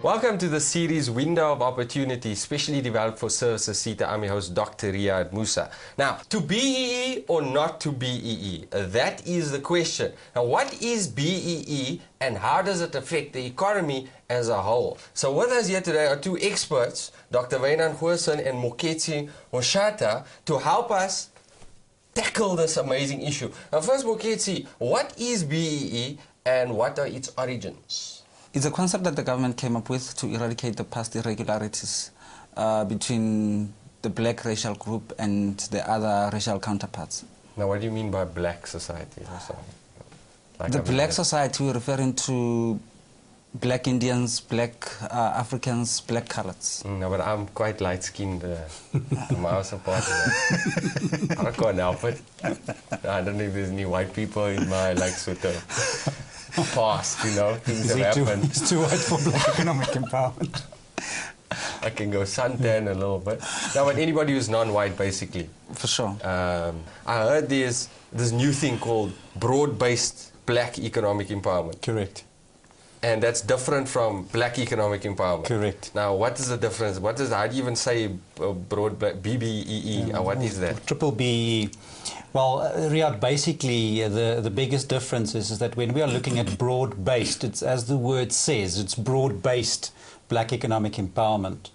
Welcome to the series Window of Opportunity, specially developed for services SETA. I'm your host, Dr. Riyad Musa. Now, to BEE or not to BEE? That is the question. Now, what is BEE and how does it affect the economy as a whole? So with us here today are two experts, Dr. Wynand Goosen and Moketsi Moshata, to help us tackle this amazing issue. Now, first, Moketsi, what is BEE and what are its origins? It's a concept that the government came up with to eradicate the past irregularities between the black racial group and the other racial counterparts. Now, what do you mean by black society? The black society, we're referring to black Indians, black Africans, black coloureds. No, but I'm quite light-skinned. I'm also part of that. I can't help it. I don't know if there's any white people in my sort of past, you know, things have happened. It's too white for black economic empowerment. I can go suntan a little bit. Now, but anybody who's non-white, basically. For sure. I heard there's this new thing called broad-based black economic empowerment. Correct. And that's different from black economic empowerment. Correct. Now, what is the difference? How do you even say broad black, BBEE? What is that? Triple BEE. Well, Riyad, basically the biggest difference is that when we are looking at broad-based, it's as the word says, it's broad-based black economic empowerment.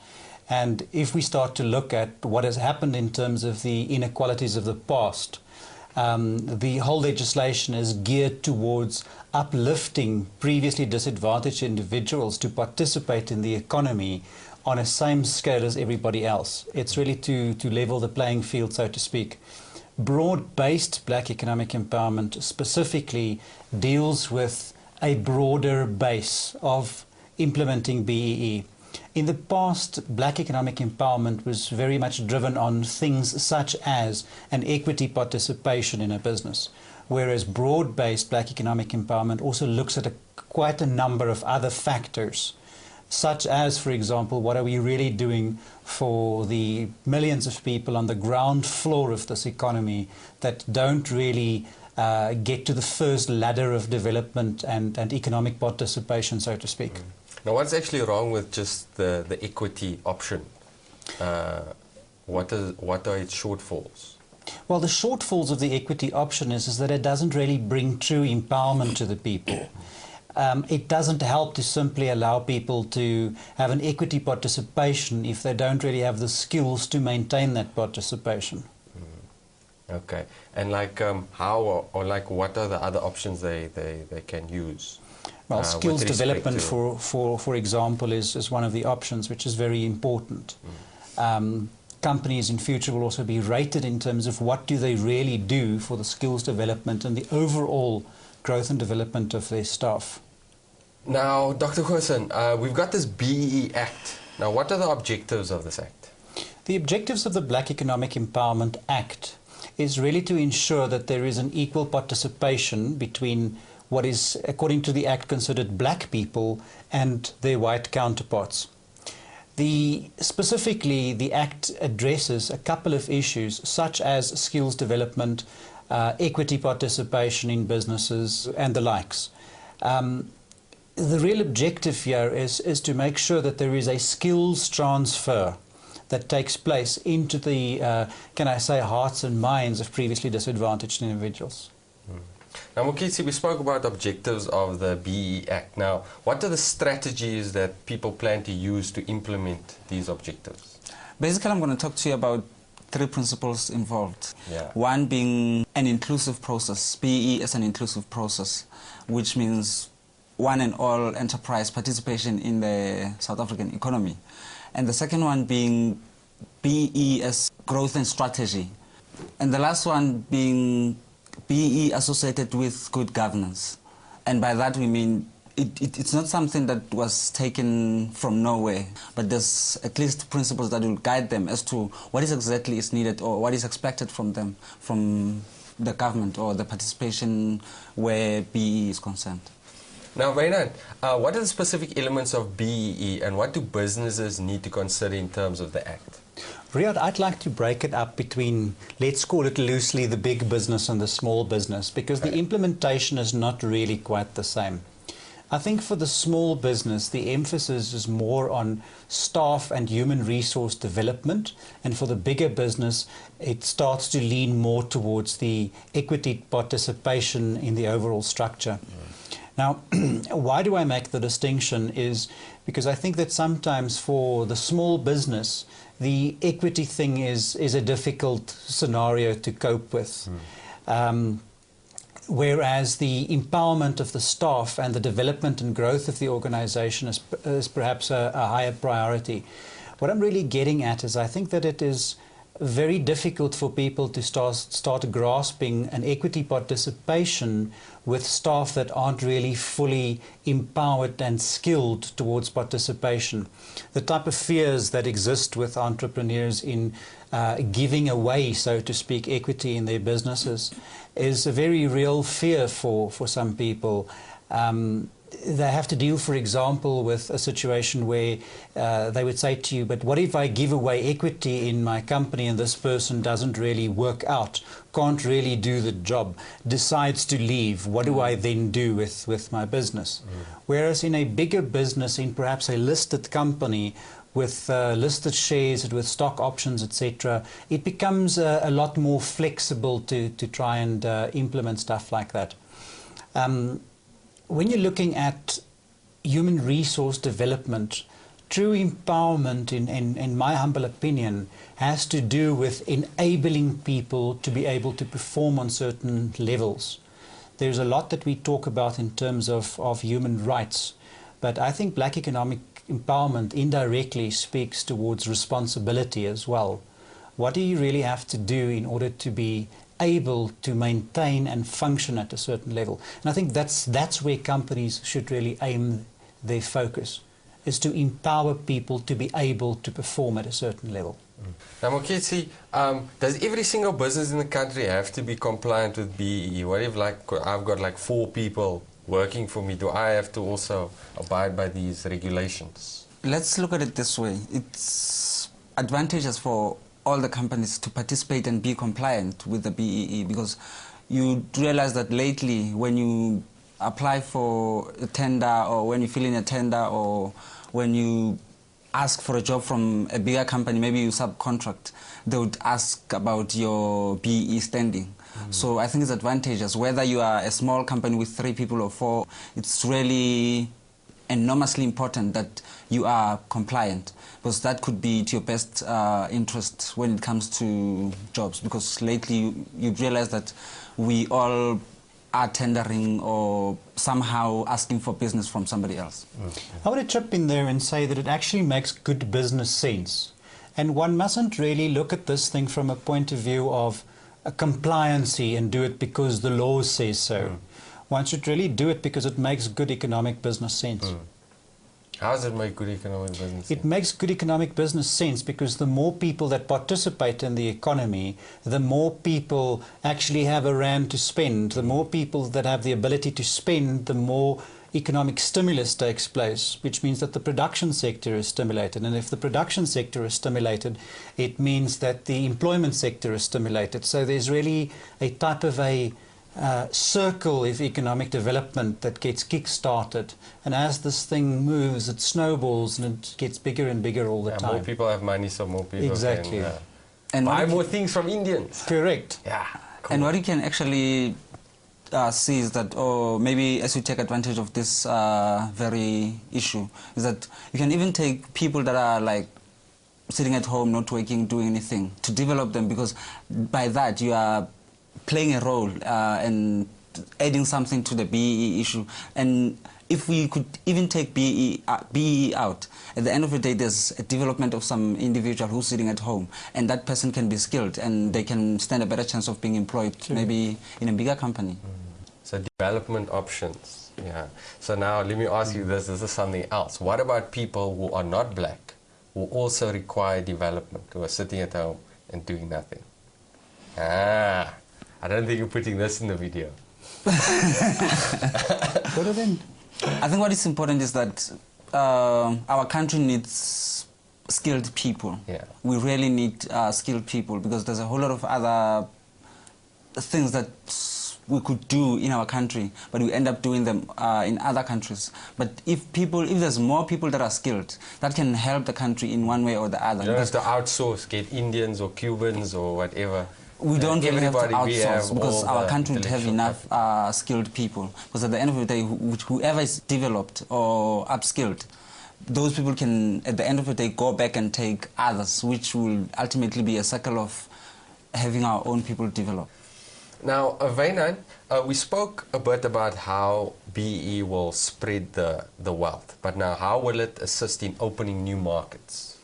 And if we start to look at what has happened in terms of the inequalities of the past, the whole legislation is geared towards uplifting previously disadvantaged individuals to participate in the economy on a same scale as everybody else. It's really to level the playing field, so to speak. Broad-based black economic empowerment specifically deals with a broader base of implementing BEE. In the past, black economic empowerment was very much driven on things such as an equity participation in a business, whereas broad-based black economic empowerment also looks at quite a number of other factors, such as, for example, what are we really doing for the millions of people on the ground floor of this economy that don't really get to the first ladder of development and economic participation, so to speak. Now, what's actually wrong with just the equity option? What are its shortfalls? Well, the shortfalls of the equity option is that it doesn't really bring true empowerment to the people. It doesn't help to simply allow people to have an equity participation if they don't really have the skills to maintain that participation. Okay. And how or what are the other options they can use? Well, skills development, for example, is one of the options, which is very important. Companies in future will also be rated in terms of what do they really do for the skills development and the overall growth and development of their staff. Now, Dr. Goosen, we've got this BEE Act. Now, what are the objectives of this Act? The objectives of the Black Economic Empowerment Act is really to ensure that there is an equal participation between what is, according to the Act, considered black people and their white counterparts. Specifically, the Act addresses a couple of issues, such as skills development, equity participation in businesses, and the likes. The real objective here is to make sure that there is a skills transfer that takes place into the, can I say, hearts and minds of previously disadvantaged individuals. Now, Moketsi, we spoke about objectives of the BEE Act. Now, what are the strategies that people plan to use to implement these objectives? Basically, I'm going to talk to you about three principles involved. Yeah. One being an inclusive process. BEE is an inclusive process, which means one and all enterprise participation in the South African economy. And the second one being BEE as growth and strategy. And the last one being BEE associated with good governance. And by that we mean it's not something that was taken from nowhere, but there's at least principles that will guide them as to what is exactly is needed or what is expected from them, from the government or the participation where BEE is concerned. Now, Wynand, what are the specific elements of BEE and what do businesses need to consider in terms of the Act? Riyad, I'd like to break it up between, let's call it loosely, the big business and the small business, because the implementation is not really quite the same. I think for the small business, the emphasis is more on staff and human resource development. And for the bigger business, it starts to lean more towards the equity participation in the overall structure. Now, why do I make the distinction is because I think that sometimes for the small business, the equity thing is a difficult scenario to cope with. Whereas the empowerment of the staff and the development and growth of the organization is perhaps a higher priority. What I'm really getting at is I think that it is very difficult for people to start grasping an equity participation with staff that aren't really fully empowered and skilled towards participation. The type of fears that exist with entrepreneurs in giving away, so to speak, equity in their businesses is a very real fear for some people. They have to deal, for example, with a situation where they would say to you, but what if I give away equity in my company and this person doesn't really work out, can't really do the job, decides to leave? What do I then do with my business? Whereas in a bigger business, in perhaps a listed company, with listed shares, with stock options, etc., it becomes a lot more flexible to try and implement stuff like that. When you're looking at human resource development, true empowerment, in my humble opinion, has to do with enabling people to be able to perform on certain levels. There's a lot that we talk about in terms of human rights, but I think black economic empowerment indirectly speaks towards responsibility as well. What do you really have to do in order to be able to maintain and function at a certain level? And I think that's where companies should really aim their focus, is to empower people to be able to perform at a certain level. Now, Moketsi, does every single business in the country have to be compliant with BBBEE? What if, like, I've got like 4 people working for me? Do I have to also abide by these regulations? Let's look at it this way. It's advantageous for all the companies to participate and be compliant with the BBBEE, because you realize that lately when you apply for a tender, or when you fill in a tender, or when you ask for a job from a bigger company, maybe you subcontract, they would ask about your BBBEE standing. So I think it's advantageous. Whether you are a small company with 3 people or 4, it's really enormously important that you are compliant, because that could be to your best interest when it comes to jobs, because lately you realize that we all are tendering or somehow asking for business from somebody else. I want to chip in there and say that it actually makes good business sense, and one mustn't really look at this thing from a point of view of a compliancy and do it because the law says so. One should really do it because it makes good economic business sense. How does it make good economic business sense? It makes good economic business sense because the more people that participate in the economy, the more people actually have a rand to spend. The more people that have the ability to spend, the more economic stimulus takes place, which means that the production sector is stimulated. And if the production sector is stimulated, it means that the employment sector is stimulated. So there's really a type of a circle of economic development that gets kick-started, and as this thing moves, it snowballs and it gets bigger and bigger all the time. More people have money, so more people exactly. can and buy more things from Indians. Correct. Yeah. Cool. And what you can actually see is that, or maybe as you take advantage of this very issue, is that you can even take people that are like sitting at home, not working, doing anything, to develop them, because by that you are playing a role and adding something to the BBBEE issue. And if we could even take BBBEE out, at the end of the day, there's a development of some individual who's sitting at home, and that person can be skilled, and they can stand a better chance of being employed, maybe in a bigger company. So development options. Yeah. So now let me ask you this. This is something else. What about people who are not black, who also require development, who are sitting at home and doing nothing? I don't think you're putting this in the video. What are them? I think what is important is that our country needs skilled people. Yeah. We really need skilled people, because there's a whole lot of other things that we could do in our country, but we end up doing them in other countries. But if there's more people that are skilled, that can help the country in one way or the other. You don't have to outsource, get Indians or Cubans or whatever. We don't really have to Everybody, we have outsource because all our the country would have intellectual enough skilled people. Because at the end of the day, whoever is developed or upskilled, those people can, at the end of the day, go back and take others, which will ultimately be a cycle of having our own people develop. Now, Wynand, we spoke a bit about how BEE will spread the wealth, but now how will it assist in opening new markets?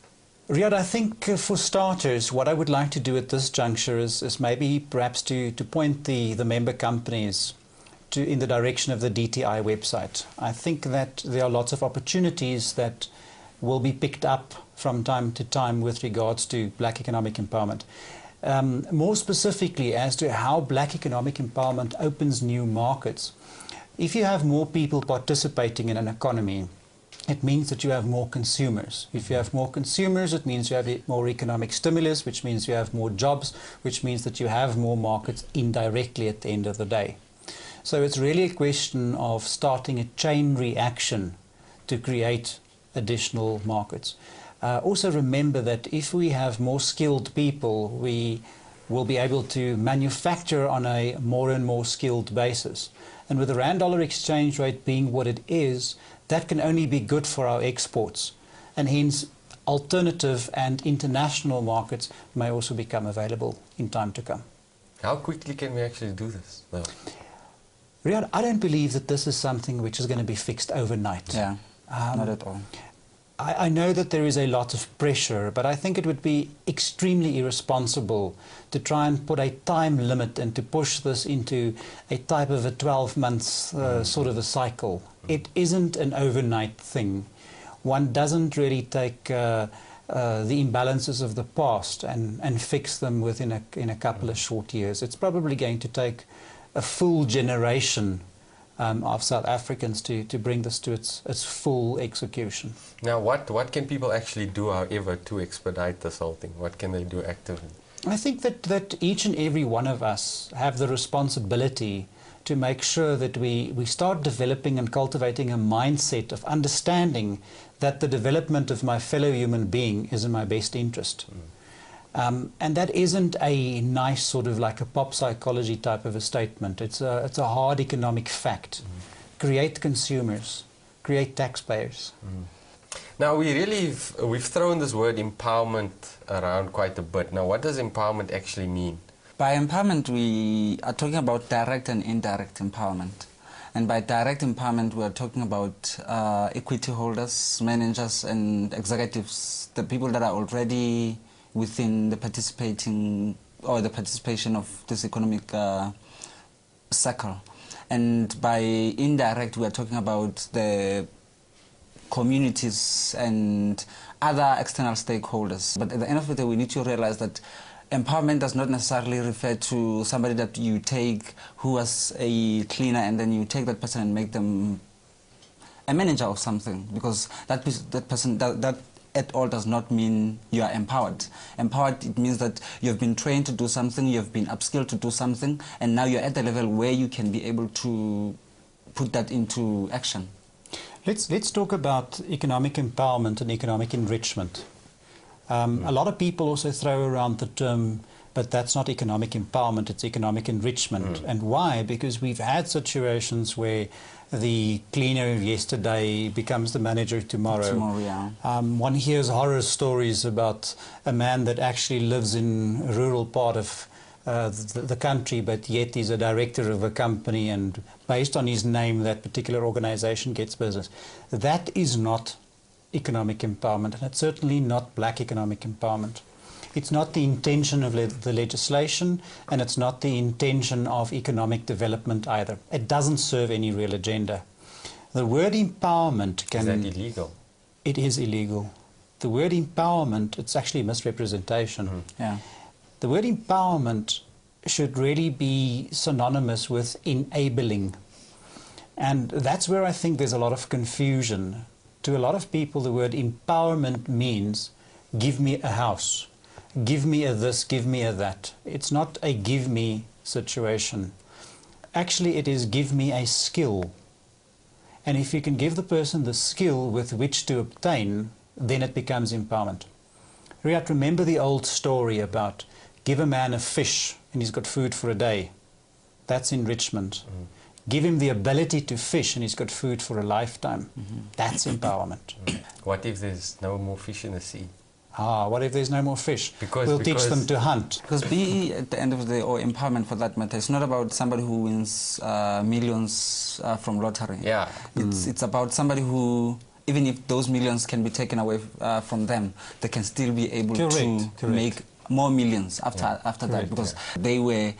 Riyad, I think for starters, what I would like to do at this juncture is maybe perhaps to point the member companies in the direction of the DTI website. I think that there are lots of opportunities that will be picked up from time to time with regards to black economic empowerment. More specifically as to how black economic empowerment opens new markets. If you have more people participating in an economy, it means that you have more consumers. If you have more consumers, it means you have more economic stimulus, which means you have more jobs, which means that you have more markets indirectly at the end of the day. So it's really a question of starting a chain reaction to create additional markets. Also remember that if we have more skilled people, we will be able to manufacture on a more and more skilled basis. And with the rand-dollar exchange rate being what it is, that can only be good for our exports. And hence, alternative and international markets may also become available in time to come. How quickly can we actually do this, though? Riyad, I don't believe that this is something which is going to be fixed overnight. Yeah, not at all. I know that there is a lot of pressure, but I think it would be extremely irresponsible to try and put a time limit and to push this into a type of a 12 months sort of a cycle. It isn't an overnight thing. One doesn't really take the imbalances of the past and fix them within a couple of short years. It's probably going to take a full generation of South Africans to bring this to its full execution. Now, what can people actually do, however, to expedite this whole thing? What can they do actively? I think that each and every one of us have the responsibility to make sure that we start developing and cultivating a mindset of understanding that the development of my fellow human being is in my best interest. And that isn't a nice sort of like a pop psychology type of a statement. It's a hard economic fact. Create consumers, create taxpayers. Now, we've thrown this word empowerment around quite a bit. Now, what does empowerment actually mean? By empowerment, we are talking about direct and indirect empowerment. And by direct empowerment, we are talking about equity holders, managers, and executives, the people that are already within the participation of this economic cycle. And by indirect, we are talking about the communities and other external stakeholders. But at the end of the day, we need to realize that empowerment does not necessarily refer to somebody that you take who was a cleaner and then you take that person and make them a manager of something, because that person at all does not mean you are empowered. Empowered, it means that you have been trained to do something, you have been upskilled to do something, and now you're at the level where you can be able to put that into action. Let's talk about economic empowerment and economic enrichment. A lot of people also throw around the term, but that's not economic empowerment, it's economic enrichment. And why? Because we've had situations where the cleaner yesterday becomes the manager tomorrow. Yeah. One hears horror stories about a man that actually lives in a rural part of the country, but yet he's a director of a company, and based on his name, that particular organization gets business. That is not economic empowerment, and it's certainly not black economic empowerment. It's not the intention of the legislation, and it's not the intention of economic development either. It doesn't serve any real agenda. The word empowerment can... Is that illegal? It is illegal. The word empowerment, it's actually misrepresentation. Yeah. The word empowerment should really be synonymous with enabling. And that's where I think there's a lot of confusion. To a lot of people, the word empowerment means give me a house, give me a this, give me a that. It's not a give me situation. Actually, it is give me a skill. And if you can give the person the skill with which to obtain, then it becomes empowerment. Riyad, remember the old story about give a man a fish and he's got food for a day. That's enrichment. Give him the ability to fish and he's got food for a lifetime. That's empowerment. What if there's no more fish in the sea? What if there's no more fish? Because we'll teach them to hunt. Because BEE, at the end of the day, or empowerment for that matter, it's not about somebody who wins millions from lottery. Yeah. It's about somebody who, even if those millions can be taken away from them, they can still be able to make more millions after that, because they were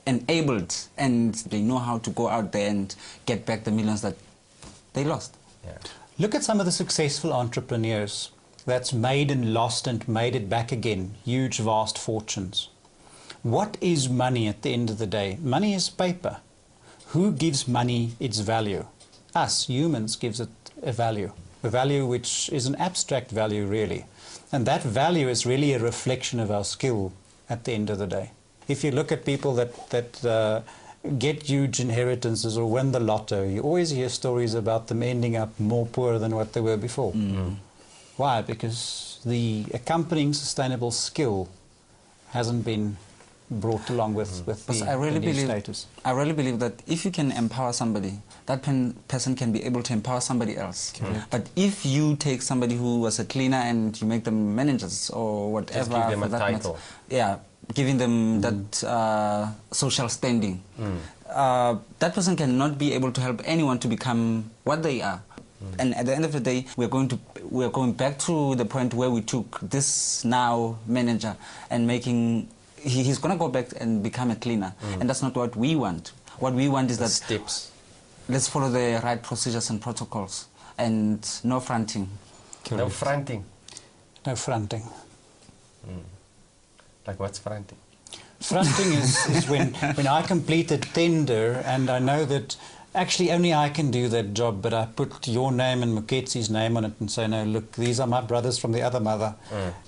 enabled and they know how to go out there and get back the millions that they lost. Yeah. Look at some of the successful entrepreneurs that's made and lost and made it back again, huge vast fortunes. What is money at the end of the day? Money is paper. Who gives money its value? Us, humans, gives it a value which is an abstract value really. And that value is really a reflection of our skill at the end of the day. If you look at people that get huge inheritances or win the lotto, you always hear stories about them ending up more poor than what they were before. Why? Because the accompanying sustainable skill hasn't been brought along with the new status. I really believe that if you can empower somebody, that person can be able to empower somebody else. But if you take somebody who was a cleaner and you make them managers or whatever, just give them a title. Giving them that social standing, that person cannot be able to help anyone to become what they are. And at the end of the day, we're going back to the point where we took this now manager and making he's going to go back and become a cleaner, and that's not what we want. What we want is that steps. Let's follow the right procedures and protocols, and no fronting. No fronting. No fronting. Like what's fronting? Fronting is when I complete a tender and I know that actually only I can do that job, but I put your name and Muketsi's name on it and say, no, look, these are my brothers from the other mother.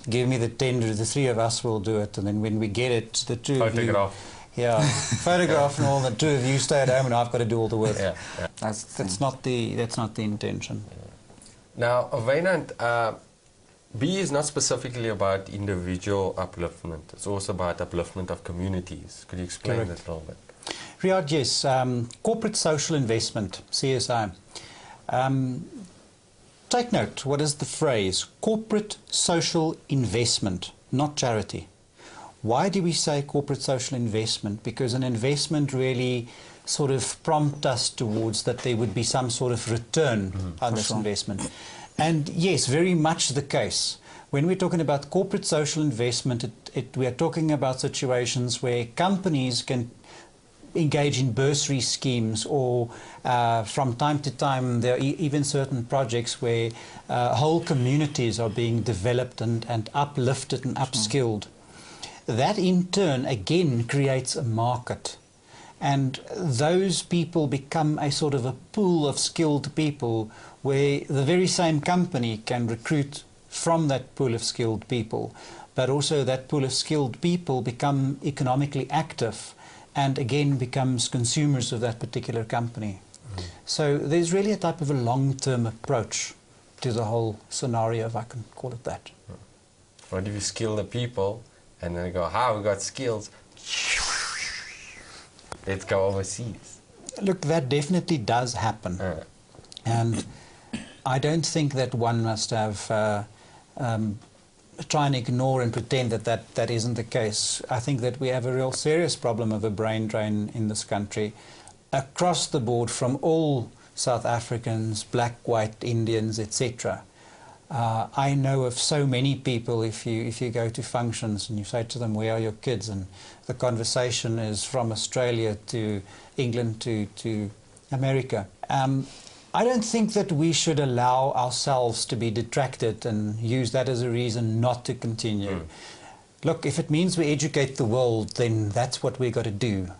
Give me the tender, the three of us will do it. And then when we get it, the two of you... photograph and all, the two of you stay at home and I've got to do all the work. That's not the intention. Now, Wynand, B is not specifically about individual upliftment. It's also about upliftment of communities. Could you explain that a little bit? Riyad, yes. Corporate social investment, CSI. Take note, what is the phrase? Corporate social investment, not charity. Why do we say corporate social investment? Because an investment really sort of prompts us towards that there would be some sort of return on this investment. And yes, very much the case. When we're talking about corporate social investment, we are talking about situations where companies can engage in bursary schemes, or from time to time there are even certain projects where whole communities are being developed and uplifted and upskilled. That in turn again creates a market, and those people become a sort of a pool of skilled people where the very same company can recruit from that pool of skilled people, but also that pool of skilled people become economically active and again becomes consumers of that particular company. So there's really a type of a long-term approach to the whole scenario, if I can call it that. What if you skill the people and then they go, we got skills, let's go overseas? Look, that definitely does happen. And I don't think that one must have try and ignore and pretend that isn't the case. I think that we have a real serious problem of a brain drain in this country across the board, from all South Africans, black, white, Indians, etc. I know of so many people, if you go to functions and you say to them, where are your kids? And the conversation is from Australia to England to America. I don't think that we should allow ourselves to be detracted and use that as a reason not to continue. Look, if it means we educate the world, then that's what we've got to do.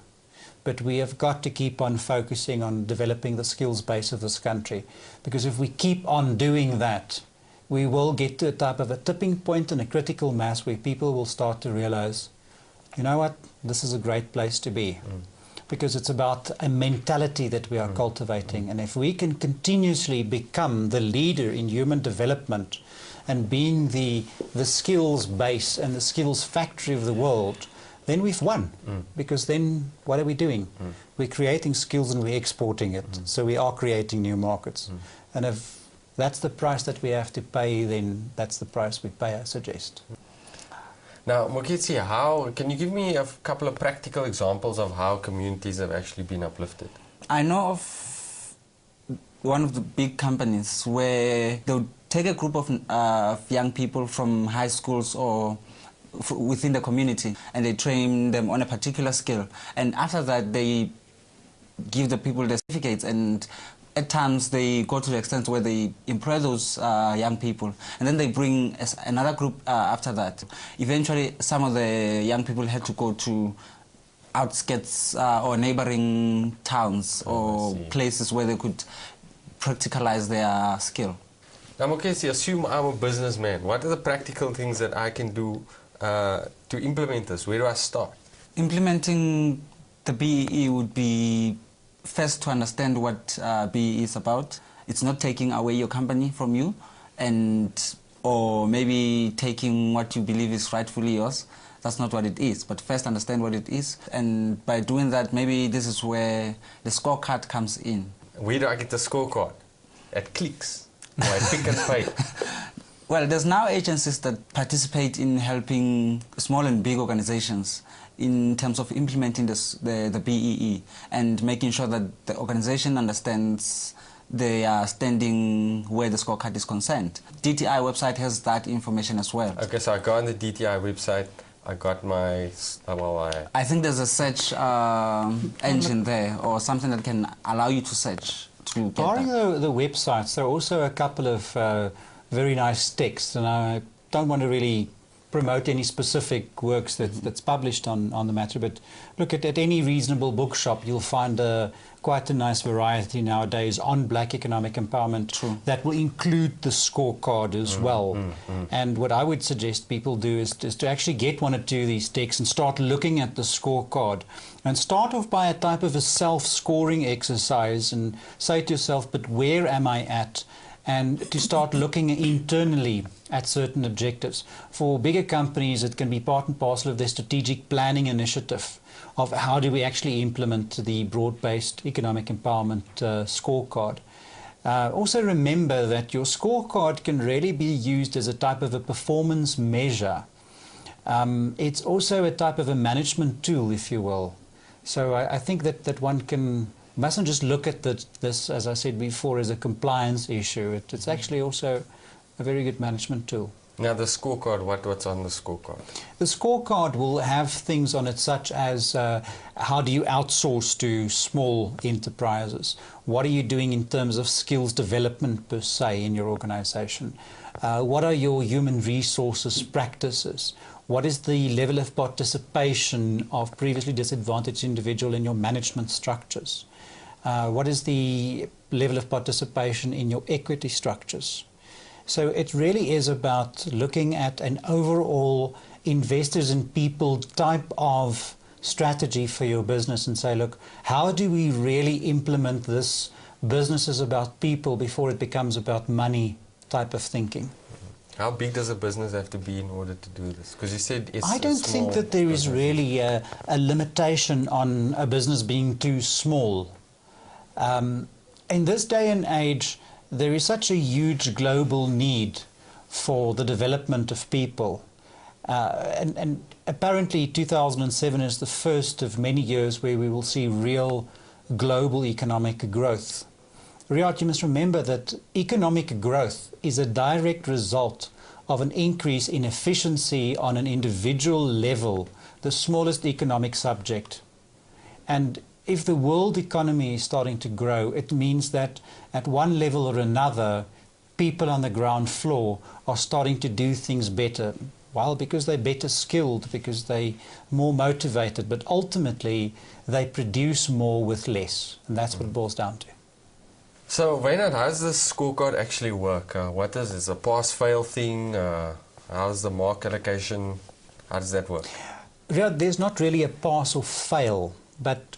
But we have got to keep on focusing on developing the skills base of this country. Because if we keep on doing that, we will get to a type of a tipping point and a critical mass where people will start to realize, you know what, this is a great place to be. because it's about a mentality that we are cultivating. And if we can continuously become the leader in human development and being the skills base and the skills factory of the world, then we've won. Because then what are we doing? We're creating skills and we're exporting it. So we are creating new markets. And if that's the price that we have to pay, then that's the price we pay, I suggest. Now, Moketsi, can you give me a couple of practical examples of how communities have actually been uplifted? I know of one of the big companies where they'll take a group of young people from high schools or within the community, and they train them on a particular skill. And after that, they give the people the certificates, and at times they go to the extent where they employ those young people, and then they bring another group after that. Eventually, some of the young people had to go to outskirts or neighboring towns or places where they could practicalize their skill. Now, Moketsi, assume I'm a businessman. What are the practical things that I can do to implement this? Where do I start? Implementing the BEE would be first to understand what BEE is about. It's not taking away your company from you, or maybe taking what you believe is rightfully yours. That's not what it is, but first understand what it is. And by doing that, maybe this is where the scorecard comes in. Where do I get the scorecard? At Clicks? Or at Pick and Pay? Well, there's now agencies that participate in helping small and big organizations in terms of implementing the BEE and making sure that the organization understands they are standing where the scorecard is concerned. DTI website has that information as well. Okay, so I go on the DTI website, I got my, I think there's a search engine there, or something that can allow you to search to get Barring that. the websites, there are also a couple of very nice texts, and I don't want to really promote any specific works that's published on the matter, but look, at any reasonable bookshop you'll find quite a nice variety nowadays on black economic empowerment. True. That will include the scorecard as well. And what I would suggest people do is to actually get one or two of these texts and start looking at the scorecard, and start off by a type of a self-scoring exercise and say to yourself, but where am I at? And to start looking internally at certain objectives. For bigger companies, it can be part and parcel of their strategic planning initiative of how do we actually implement the broad-based economic empowerment scorecard. Also remember that your scorecard can really be used as a type of a performance measure. It's also a type of a management tool, if you will. So I think that one mustn't just look at this, as I said before, as a compliance issue. It's actually also a very good management tool. Now the scorecard, what's on the scorecard? The scorecard will have things on it such as how do you outsource to small enterprises? What are you doing in terms of skills development per se in your organization? What are your human resources practices? What is the level of participation of previously disadvantaged individual in your management structures? What is the level of participation in your equity structures? So it really is about looking at an overall investors in people type of strategy for your business and say, look, how do we really implement this business is about people before it becomes about money type of thinking? How big does a business have to be in order to do this? Because you said it's I don't think that there is really a limitation on a business being too small. In this day and age, there is such a huge global need for the development of people. And apparently 2007 is the first of many years where we will see real global economic growth. Riyad, you must remember that economic growth is a direct result of an increase in efficiency on an individual level, the smallest economic subject. And if the world economy is starting to grow, it means that at one level or another, people on the ground floor are starting to do things better. Well, because they're better skilled, because they're more motivated, but ultimately they produce more with less. And that's what it boils down to. So, Wynand, how does this scorecard actually work? What is it? Is it a pass-fail thing? How's the mark allocation? How does that work? There's not really a pass or fail, but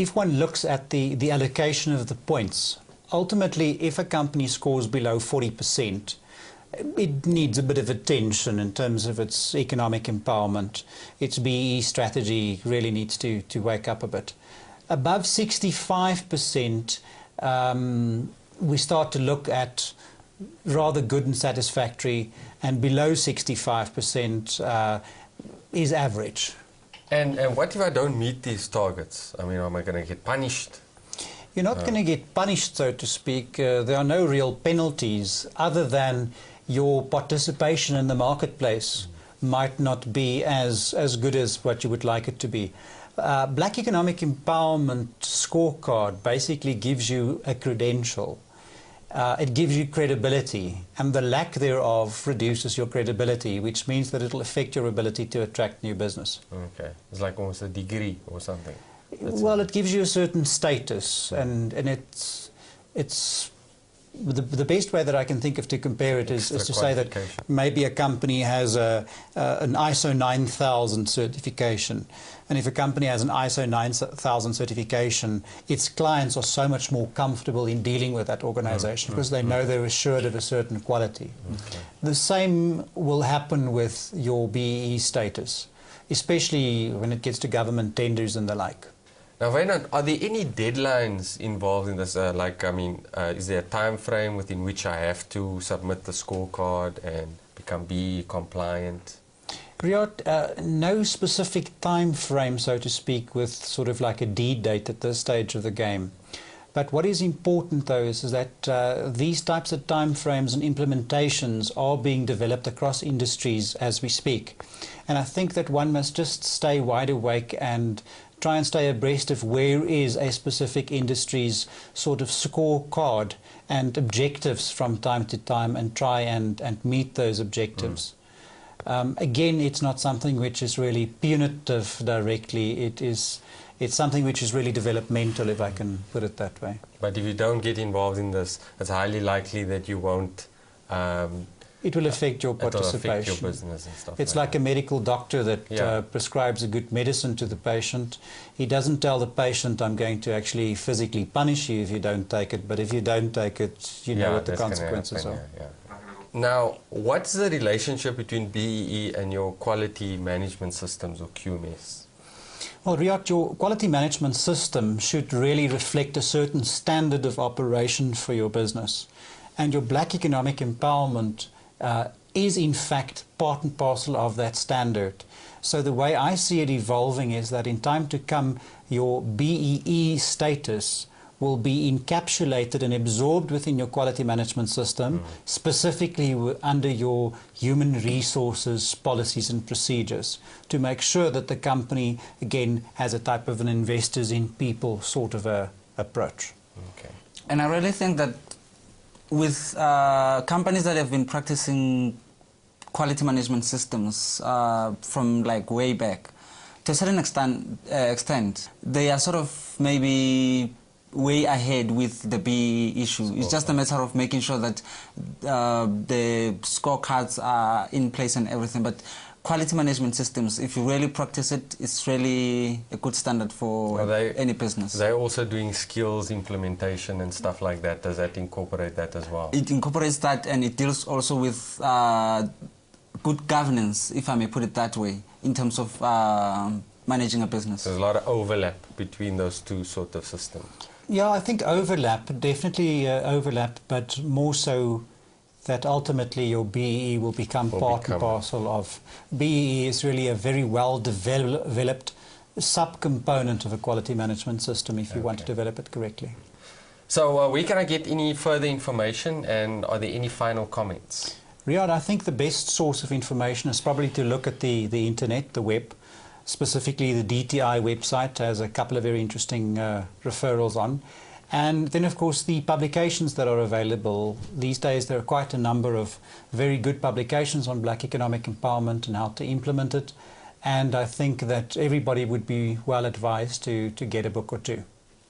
if one looks at the allocation of the points, ultimately, if a company scores below 40%, it needs a bit of attention in terms of its economic empowerment. Its BEE strategy really needs to wake up a bit. Above 65%, we start to look at rather good and satisfactory, and below 65% is average. And what if I don't meet these targets? I mean, am I going to get punished? You're not going to get punished, so to speak. There are no real penalties other than your participation in the marketplace might not be as good as what you would like it to be. Black Economic Empowerment Scorecard basically gives you a credential. It gives you credibility, and the lack thereof reduces your credibility, which means that it will affect your ability to attract new business. Okay. It's like almost a degree or something. Well, it gives you a certain status, and it's the best way that I can think of to compare it is to say that maybe a company has an ISO 9000 certification, and if a company has an ISO 9000 certification, its clients are so much more comfortable in dealing with that organization because they know they're assured of a certain quality. Okay. The same will happen with your BEE status, especially when it gets to government tenders and the like. Now, Wynand, are there any deadlines involved in this? Is there a time frame within which I have to submit the scorecard and become BEE compliant? Riyad, no specific time frame, so to speak, with sort of like a D-date at this stage of the game. But what is important, though, is that these types of time frames and implementations are being developed across industries as we speak. And I think that one must just stay wide awake and try and stay abreast of where is a specific industry's sort of scorecard and objectives from time to time, and try and meet those objectives. Again, it's not something which is really punitive directly. It's something which is really developmental, if I can put it that way. But if you don't get involved in this, it's highly likely that you won't... it will affect your participation. It will affect your business and stuff. It's like a medical doctor that prescribes a good medicine to the patient. He doesn't tell the patient, I'm going to actually physically punish you if you don't take it, but if you don't take it, you know what the consequences are. Now, what's the relationship between BEE and your quality management systems, or QMS? Well, Riyad, your quality management system should really reflect a certain standard of operation for your business. And your Black Economic Empowerment is in fact part and parcel of that standard. So the way I see it evolving is that in time to come, your BEE status will be encapsulated and absorbed within your quality management system, specifically under your human resources policies and procedures, to make sure that the company, again, has a type of an investors in people sort of a approach. Okay. And I really think that with companies that have been practicing quality management systems from like way back, to a certain extent, they are sort of maybe way ahead with the BEE issue. It's just a matter of making sure that the scorecards are in place and everything. But quality management systems, if you really practice it, it's really a good standard for any business. They're also doing skills implementation and stuff like that. Does that incorporate that as well? It incorporates that, and it deals also with good governance, if I may put it that way, in terms of managing a business. There's a lot of overlap between those two sort of systems. Yeah, I think definitely overlap, but more so that ultimately your BEE will become part and parcel of. BEE is really a very well developed subcomponent of a quality management system if you want to develop it correctly. So where can I get any further information, and are there any final comments? Riyad, I think the best source of information is probably to look at the internet, the web. Specifically, the DTI website has a couple of very interesting referrals on. And then, of course, the publications that are available. These days, there are quite a number of very good publications on Black Economic Empowerment and how to implement it. And I think that everybody would be well advised to get a book or two.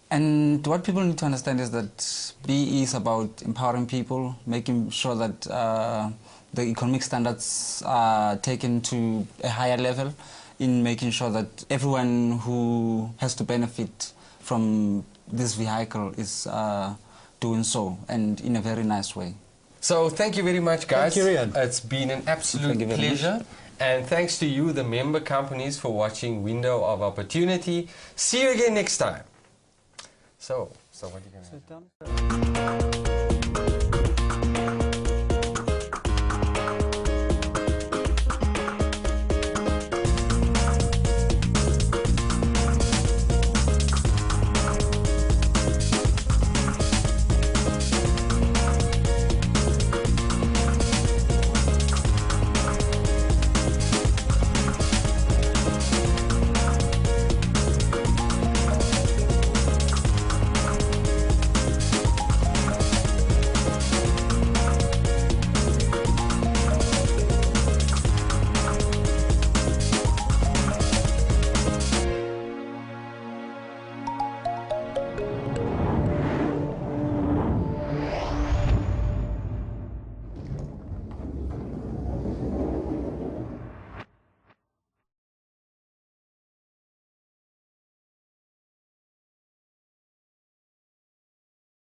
And what people need to understand is that BEE is about empowering people, making sure that the economic standards are taken to a higher level, in making sure that everyone who has to benefit from this vehicle is doing so, and in a very nice way. So thank you very much, guys. Thank you, Riyad. It's been an absolute pleasure. And thanks to you, the member companies, for watching Window of Opportunity. See you again next time. So what are you going to do?